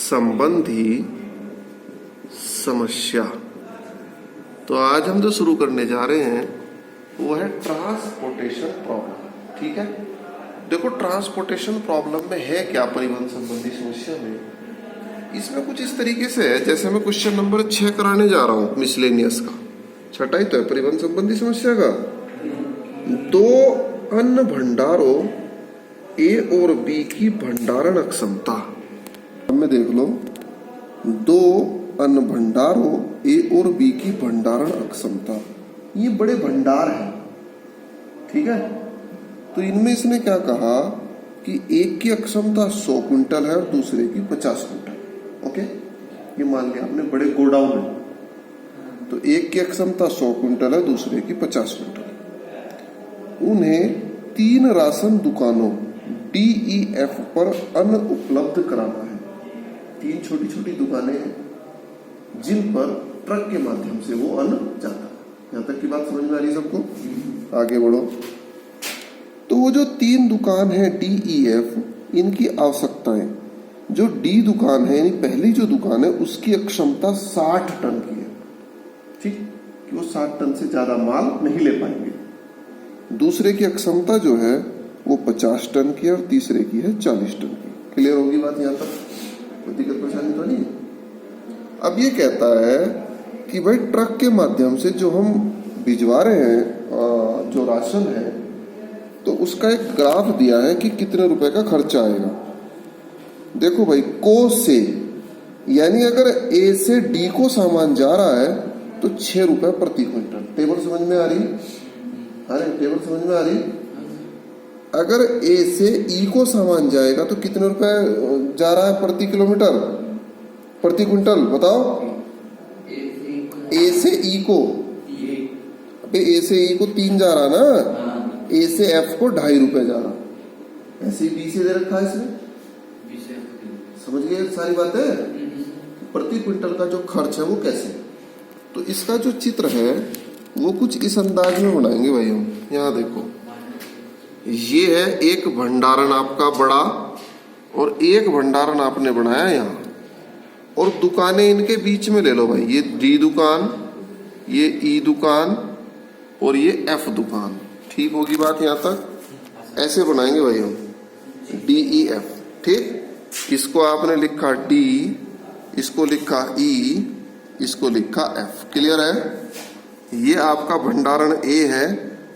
संबंधी समस्या। तो आज हम जो शुरू करने जा रहे हैं वो है ट्रांसपोर्टेशन प्रॉब्लम। ठीक है, देखो ट्रांसपोर्टेशन प्रॉब्लम में है क्या परिवहन संबंधी समस्या में, इसमें कुछ इस तरीके से है जैसे मैं क्वेश्चन नंबर 6 कराने जा रहा हूं मिसलेनियस का, छठा ही तो है परिवहन संबंधी समस्या का। दो अन्न भंडारों ए और बी की भंडारण अक्षमता में देख लो, दो अन्न भंडारों ए और बी की भंडारण अक्षमता, ये बड़े भंडार हैं। ठीक है, तो इनमें इसने क्या कहा कि एक की अक्षमता 100 क्विंटल है और दूसरे की 50 क्विंटल। ओके, ये मान लिया आपने बड़े गोडाउन है, तो एक की अक्षमता 100 क्विंटल है, दूसरे की 50 क्विंटल। उन्हें 3 राशन दुकानों DEF पर अन्न उपलब्ध कराना है। 3 छोटी छोटी दुकानें हैं जिन पर ट्रक के माध्यम से वो अन्न जाता है। यहां तक की बात समझ में आ रही है सबको? आगे बढ़ो। तो वो जो 3 दुकान है DEF, इनकी आवश्यकताएं, जो D दुकान है यानी पहली जो दुकान है उसकी अक्षमता 60 टन की है। ठीक, कि वो 60 टन से ज्यादा माल नहीं ले पाएंगे। दूसरे की अक्षमता जो है वो 50 टन की है और तीसरे की है 40 टन की। क्लियर होगी बात यहां तक? कोई दिक्कत परेशानी तो नहीं? अब ये कहता है कि भाई ट्रक के माध्यम से जो हम भिजवा रहे हैं जो राशन है, तो उसका एक ग्राफ दिया है कि कितने रुपए का खर्चा आएगा। देखो भाई, को से यानी अगर ए से डी को सामान जा रहा है तो 6 रुपए प्रति क्विंटल। टेबल समझ में आ रही? अरे टेबल समझ में आ रही? अगर ए से ई को सामान जाएगा तो कितने रुपए जा रहा है प्रति किलोमीटर, प्रति क्विंटल? बताओ। ए से ई को, अबे ए से ई को 3 जा रहा ना, ए से एफ को 2.5 रुपए जा रहा। ऐसे बी से दे रखा है इसमें। समझ गए सारी बातें? प्रति क्विंटल का जो खर्च है वो कैसे, तो इसका जो चित्र है वो कुछ इस अंदाज में बनाएंगे भाई हम। यहाँ देखो, ये है एक भंडारण आपका बड़ा और एक भंडारण आपने बनाया यहाँ, और दुकानें इनके बीच में ले लो भाई। ये डी दुकान, ये ई दुकान और ये एफ दुकान। ठीक होगी बात यहाँ तक? ऐसे बनाएंगे भाई हम DEF। ठीक, इसको आपने लिखा D, इसको लिखा E, इसको लिखा F। क्लियर है? ये आपका भंडारण A है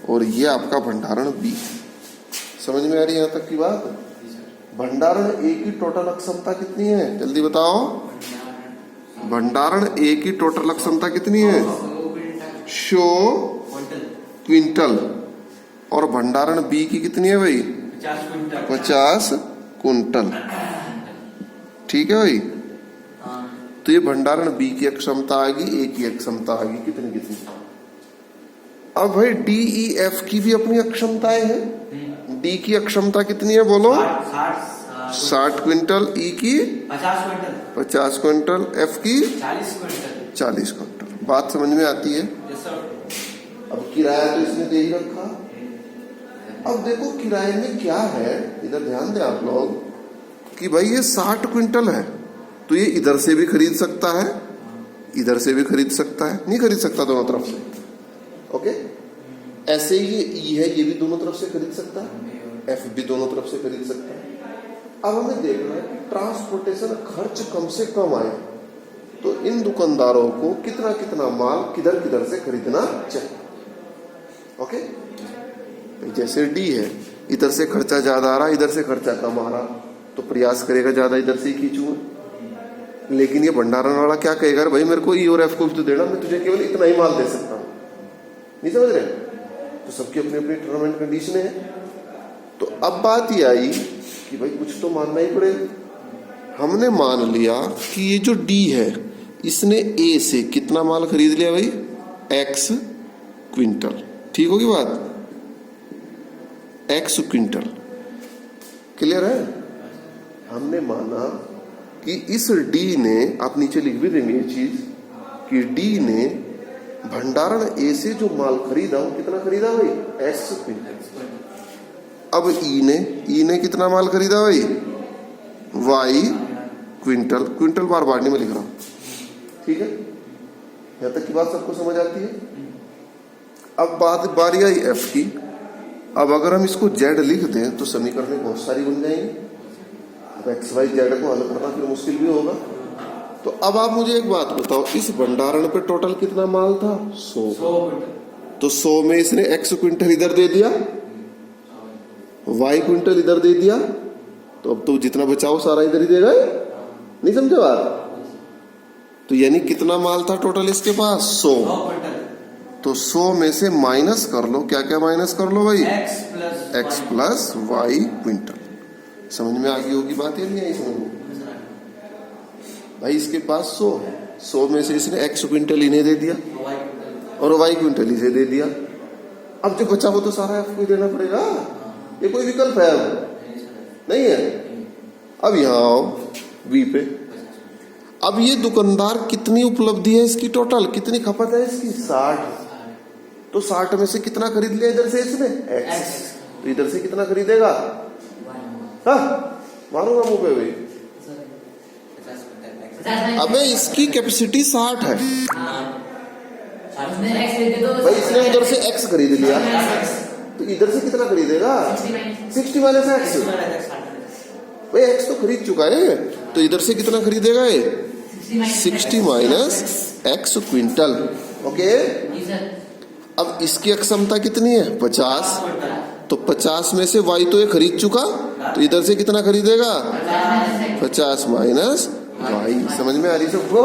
और ये आपका भंडारण B। समझ में आ रही है यहाँ तक की बात? भंडारण A की टोटल अक्षमता कितनी है, जल्दी बताओ। भंडारण A की टोटल अक्षमता कितनी है? 100 क्विंटल। और भंडारण B की कितनी है भाई? 50 क्विंटल। ठीक है भाई? तो ये भंडारण B की अक्षमता आ गई, A की अक्षमता आ गई, कितनी कितनी। अब भाई DEF की भी अपनी अक्षमताएं हैं। D की अक्षमता कितनी है बोलो? 60 क्विंटल। E की 50 क्विंटल। F की 40 क्विंटल। बात समझ में आती है? अब किराया तो इसने दे ही रखा। अब देखो किराए में क्या है, इधर ध्यान दें आप लोग कि भाई ये 60 क्विंटल है, तो ये इधर से भी खरीद सकता है, इधर से भी खरीद सकता है, नहीं खरीद सकता दोनों तरफ से। ओके, ऐसे ही ये ई है, ये भी दोनों तरफ से खरीद सकता है, एफ भी दोनों तरफ से खरीद सकता है। अब हमें देखना है कि ट्रांसपोर्टेशन खर्च कम से कम आए, तो इन दुकानदारों को कितना कितना माल किधर किधर से खरीदना चाहिए। ओके, जैसे डी है, इधर से खर्चा ज्यादा आ रहा, इधर से खर्चा कम आ रहा, तो प्रयास करेगा ज्यादा इधर से ही खींचूंगा। लेकिन ये भंडारण वाला क्या कहेगा, भाई मेरे को ई और एफ को भी तो देना, मैं तुझे केवल इतना ही माल दे सकता हूं। नहीं समझ रहे? तो सबकी अपनी अपनी टर्म एंड कंडीशन है। तो अब बात ये आई कि भाई कुछ तो मानना ही पड़ेगा। हमने मान लिया कि ये जो डी है इसने ए से कितना माल खरीद लिया भाई? X quintal. ठीक होगी बात? X quintal. क्लियर है? हमने माना कि इस डी ने, आप नीचे लिख भी देंगे ये चीज, कि डी ने भंडारण ए से जो माल खरीदा वो कितना खरीदा भाई? X quintal. अब ई ने कितना माल खरीदा भाई? Y क्विंटल, क्विंटल बार बारनी में लिख रहा हूं, ठीक है, यहां तक की बात सबको समझ आती है। अब बात बारी आई एफ की। अब अगर हम इसको जेड लिख दें तो समीकरण बहुत सारी बन जाएंगी। अब एक्स वाई जेड को हल करना फिर मुश्किल भी होगा। तो अब आप मुझे एक बात बताओ, इस भंडारण पे टोटल कितना माल था? 100। तो 100 में इसने एक्स क्विंटल इधर दे दिया, वाई क्विंटल इधर दे दिया, तो अब तो जितना बचाओ सारा इधर ही देगा। नहीं समझे बात? तो यानी कितना माल था टोटल इसके पास? 100। तो 100 में से माइनस कर लो, क्या क्या माइनस कर लो भाई? X plus y quintal. समझ में आ गई होगी बात, या नहीं आई समझ में? भाई इसके पास 100 है, 100 में से इसने एक्स क्विंटल इन्हें दे दिया और वाई क्विंटल इसे दे दिया। अब जो बचा वो तो सारा एफ को ही देना पड़ेगा, ये कोई विकल्प है? अब नहीं है। अब यहां आओ वी पे। अब ये दुकानदार कितनी उपलब्धि है इसकी, टोटल कितनी खपत है इसकी? 60। तो 60 में से कितना खरीद लिया इधर से इसने? एक्स। तो इधर से कितना खरीदेगा? हाँ मारूंगा मुंह पे भाई। अबे इसकी कैपेसिटी 60 है भाई, इसने उधर से एक्स खरीद लिया, तो इधर से कितना खरीदेगा? 60 माइनस एक्स। भाई एक्स तो खरीद चुका है, तो इधर से कितना खरीदेगा ये? 60 माइनस एक्स क्विंटल। ओके। अब इसकी अक्षमता कितनी है? 50। तो 50 में से वाई तो ये खरीद चुका, तो इधर से कितना खरीदेगा? 50 माइनस वाई। समझ में आ रही सबको?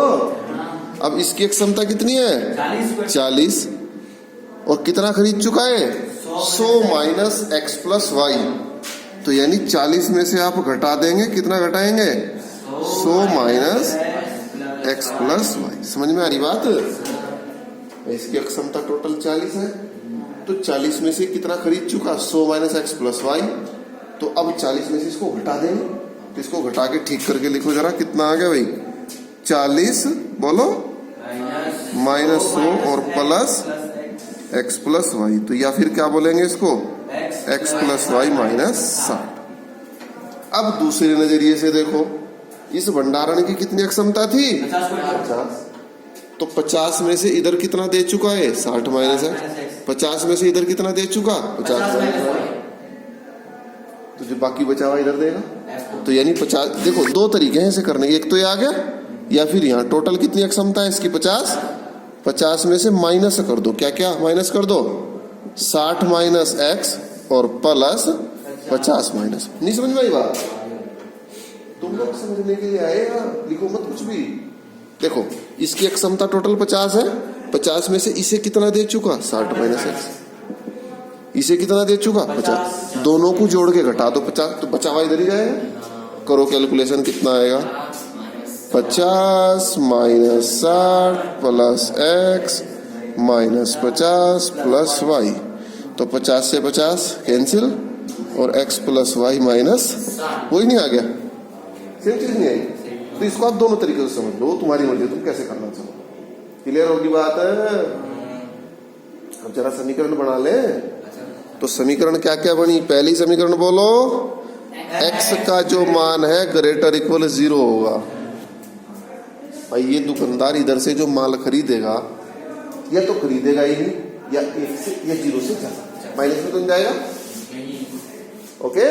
अब इसकी क्षमता कितनी है? 40। और कितना खरीद चुका है? 100 माइनस एक्स प्लस वाई। तो यानी 40 में से आप घटा देंगे, कितना घटाएंगे? 100 माइनस एक्स प्लस वाई। समझ में आ रही बात? इसकी क्षमता टोटल 40 है, तो 40 में से कितना खरीद चुका? 100 माइनस एक्स प्लस वाई। तो अब 40 में से इसको घटा देंगे, तो इसको घटा के ठीक करके लिखो जरा, कितना आ गया भाई? 40 बोलो माइनस 100 और प्लस एक्स प्लस वाई। तो या फिर क्या बोलेंगे इसको? X plus y minus 60। अब दूसरे नजरिए से देखो, इस भंडारण की कितनी क्षमता थी? 50। तो 50 में से इधर कितना दे चुका है? 60 माइनस एक्स। 50 में से इधर कितना दे चुका? 50 माइनस। तो जो बाकी बचा हुआ इधर देगा। तो यानी 50, देखो दो तरीके हैं इसे करने के, एक तो ये आ गया, या फिर यहाँ टोटल कितनी क्षमता है इसकी? 50। 50 में से माइनस कर दो, क्या क्या माइनस कर दो? 60 माइनस एक्स और प्लस 50 माइनस। नहीं समझ में आई बात? तुम लोग समझने के लिए आए या लिखो मत कुछ भी। देखो इसकी क्षमता टोटल 50 है, 50 में से इसे कितना दे चुका? 60 माइनस एक्स। इसे कितना दे चुका? 50। दोनों को जोड़ के घटा दो 50, तो बचा हुआ इधर ही जाएगा। करो कैलकुलेशन, कितना आएगा? 50 minus 60 plus x minus 50 plus y. तो 50 से 50 कैंसिल, और एक्स प्लस वाई माइनस, वही नहीं आ गया? सेम चीज नहीं आई? तो इसको आप दोनों तरीके से समझ लो, तुम्हारी मर्जी, तुम कैसे करना चाहो। क्लियर होगी बात है? अब जरा समीकरण बना ले। तो समीकरण क्या क्या बनी? पहली समीकरण बोलो, x का जो मान है ग्रेटर इक्वल 0 होगा। भाई ये दुकानदार इधर से जो माल खरीदेगा, या तो खरीदेगा ही नहीं, या 1 से या 0 से ज्यादा, माइनस में तो जाएगा। ओके।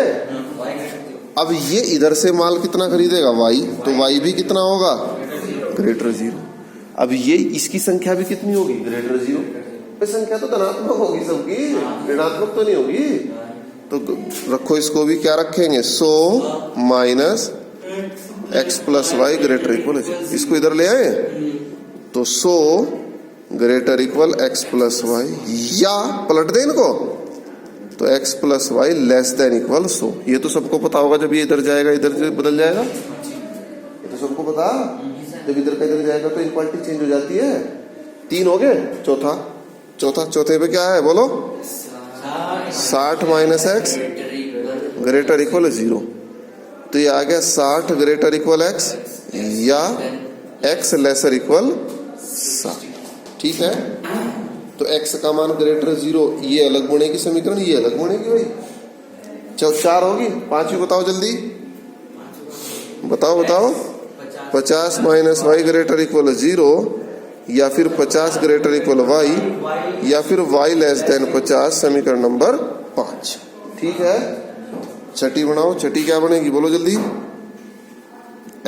अब ये इधर से माल कितना खरीदेगा? y। तो y भी कितना होगा? ग्रेटर 0। अब ये इसकी संख्या भी कितनी होगी? ग्रेटर 0। संख्या तो धनात्मक होगी सबकी, ऋणात्मक तो नहीं होगी। तो रखो इसको भी, क्या रखेंगे? 100 minus x plus y greater equal 0। इसको इधर ले आए, तो 100 greater equal x plus y, या पलट दे इनको, तो x plus y less than equal 100। ये तो सबको पता होगा, जब ये इधर जाएगा इधर से बदल जाएगा, ये तो सबको पता। जब इधर का इधर जाएगा तो इक्वालिटी चेंज हो जाती है। 3 हो गए, चौथे पे क्या है बोलो? 60 माइनस एक्स ग्रेटर इक्वल 0। तो ये आ गया 60 ग्रेटर इक्वल एक्स, या एक्स लेसर इक्वल 60। ठीक है। तो x का मान ग्रेटर 0, ये अलग बनेगी समीकरण, ये अलग बनेगी भाई। 4 होगी, 5 भी बताओ जल्दी, बताओ। 50 माइनस वाई ग्रेटर इक्वल 0, या फिर 50 ग्रेटर इक्वल वाई, या फिर वाई लेस देन 50, समीकरण नंबर 5। ठीक है, छठी बनाओ। छठी क्या बनेगी बोलो जल्दी।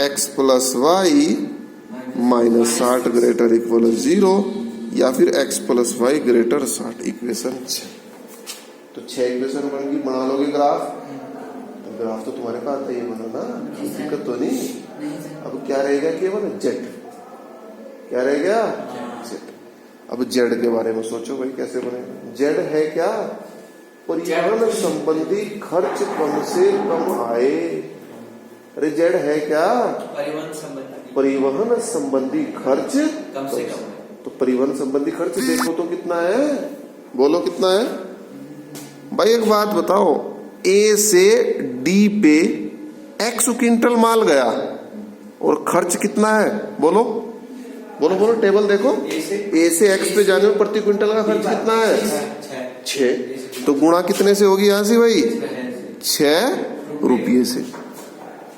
x plus y minus 60 greater equal 0, या फिर x plus y greater 60, equation 6। तो 6 इक्वेशन बन गई। बना लोगे ग्राफ? तो ग्राफ तो तुम्हारे पास आता ही बनाना, दिक्कत तो नहीं। अब क्या रहेगा केवल जेड। क्या रहेगा? जेड। अब जेड के बारे में सोचो भाई, कैसे बनेगा? जेड है क्या? परिवहन संबंधी खर्च कम से कम आए। अरे जेड है क्या? परिवहन संबंधी खर्च कम से कम। तो परिवहन संबंधी खर्च देखो तो कितना है, बोलो कितना है भाई। एक बात बताओ, ए से डी पे x क्विंटल माल गया और खर्च कितना है, बोलो बोलो बोलो। टेबल देखो, ए से x पे जाने में प्रति क्विंटल का खर्च कितना है? 6। तो गुणा कितने से होगी यहां से भाई? 6 रुपये से।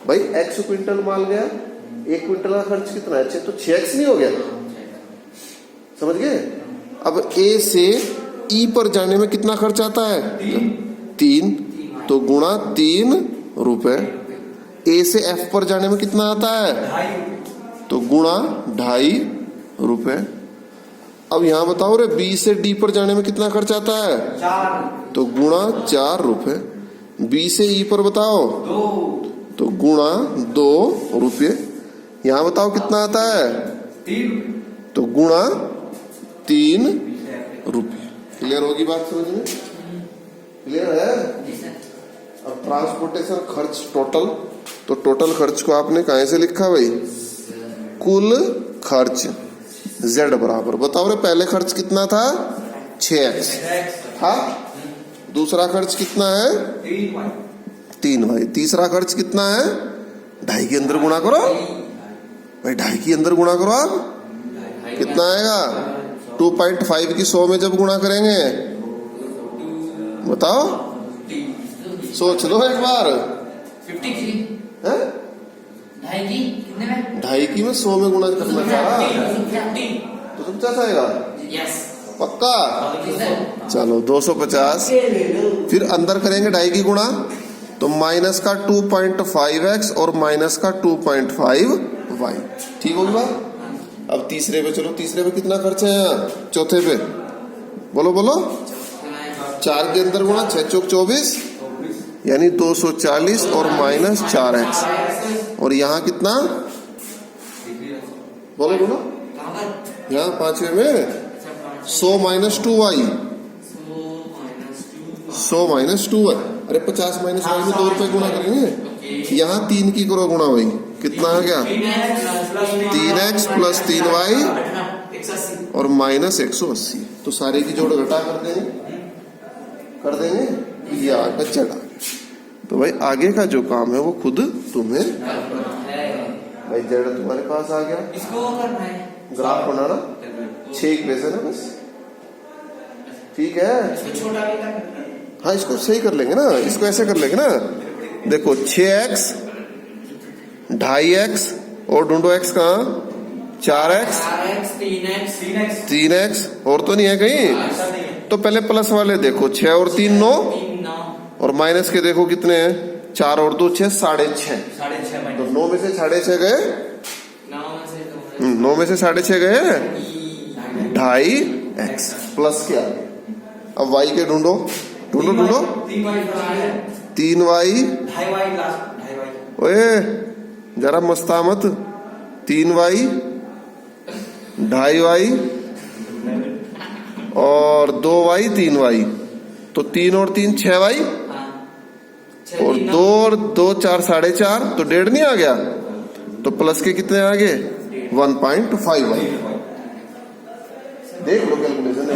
भाई x क्विंटल माल गया, 1 क्विंटल का खर्च कितना है? 6। तो 6x नहीं हो गया? समझ गए? अब ए से ई पर जाने में कितना खर्च आता है? 3। तो गुणा 3 रुपए। ए से एफ पर जाने में कितना आता है? तो गुणा 2.5 रुपए। अब यहां बताओ रे, बी से डी पर जाने में कितना खर्च आता है? 4। तो गुणा 4 रुपए। बी से ई पर बताओ 2, तो गुणा 2 रुपये। यहां बताओ कितना आता है? 3। तो गुणा 3 रुपये। क्लियर होगी बात समझ में? क्लियर है? अब ट्रांसपोर्टेशन खर्च टोटल, तो टोटल खर्च को आपने कहां से लिखा भाई? कुल खर्च z बराबर, बताओ रे पहले खर्च कितना था? 6x था। दूसरा खर्च कितना है? 3y। तीसरा खर्च कितना है? 2.5 के अंदर गुणा करो भाई, 2.5 के अंदर गुणा करो। आप कितना आएगा? 2.5 की 100 में जब गुणा करेंगे, बताओ, सोच लो एक बार। 53 है? 2.5 की में 100 में गुणा करना चाह, तो तुम क्या चाहेगा? पक्का? चलो 250। फिर अंदर करेंगे 2.5 की गुणा, तो माइनस का 2.5x और माइनस का 2.5y। ठीक होगी बात? अब तीसरे पे चलो। तीसरे पे कितना खर्च है यहाँ? चौथे पे बोलो बोलो। 4 के अंदर गुणा 6 चौक 24, यानी 240 और माइनस 4x। और यहाँ कितना? बोलो बोलो। यहाँ 5वें में 100 माइनस 2y। 100 minus 2y। अरे 50 माइनस वाई में 2 रुपए गुणा करेंगे। यहाँ 3 की करो गुणा भाई, कितना आ गया? 3x प्लस 3y और माइनस 180। तो सारे की जोड़ घटा कर देंगे। ये आगे चढ़ा। तो भाई आगे का जो काम है वो खुद तुम्हें, भाई जेड तुम्हारे पास आ गया। इसको करना है, ग्राफ बनाना। 6 इक्वेशन है बस। ठीक है, छोटा भी करना। हाँ इसको सही कर लेंगे ना, इसको ऐसे कर लेंगे ना। देखो 6x 2.5x और ढूंढो x कहाँ? 4x 3x और तो नहीं है कहीं। तो पहले प्लस वाले देखो, 6 और 3 9, और माइनस के देखो कितने हैं? 4 और 2 6, 6.5। तो 9 में से 6.5 गए। 9 में से 6.5 गए। 2.5x प्लस क्या? अब y के ढूंढो ढूंढो ढूंढो। 3y। ओए जरा मस्तामत। 3y 2.5y और 2y 3y। तो 3 और 3 6y और 2 और 2 4 4.5। तो 1.5 नहीं आ गया? तो प्लस के कितने आ गए? 1.5y। देख लो कैलकुलेशन।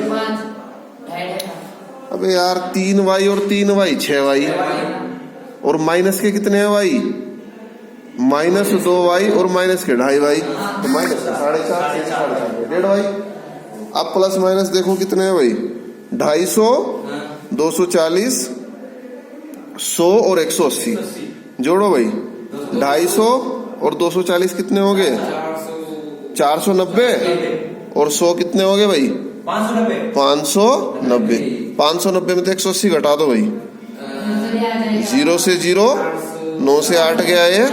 अबे यार 3y और 3y 6y और माइनस के कितने हैं y? माइनस 2y और माइनस के 2.5y। तो माइनस 4.5 1.5y। अब प्लस माइनस देखो कितने हैं भाई? 250 240 100 और 180। जोड़ो भाई। 250 और 240 कितने हो गए? 490। और 100 कितने हो गए भाई? 590। 590 में तो 180 घटा दो भाई। 0 से 0, 9 से 8 गया ये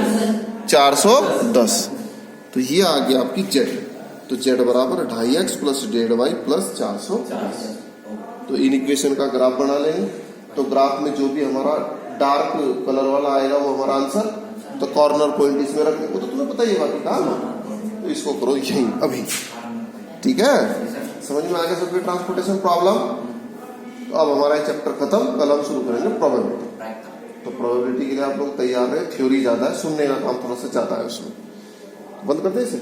410। तो ये आ गया आपकी जेड। तो जेड बराबर 2.5x प्लस 1.5y प्लस 410। तो इन इक्वेशन का ग्राफ बना लेंगे। तो ग्राफ में जो भी हमारा डार्क कलर वाला आएगा वो हमारा आंसर। तो कॉर्नर पॉइंट इसमें रखने को तो तुम्हें पता ही है बाकी काम। तो इसको करो यहीं अभी, ठीक है? समझ में आ गया सबके ट्रांसपोर्टेशन प्रॉब्लम। तो अब हमारा चैप्टर खत्म, कल हम शुरू करेंगे प्रोबेबिलिटी। तो प्रोबेबिलिटी के लिए आप लोग तैयार रहे। थ्योरी ज्यादा है, सुनने का काम थोड़ा सा ज्यादा है उसमें। बंद कर दे इसे।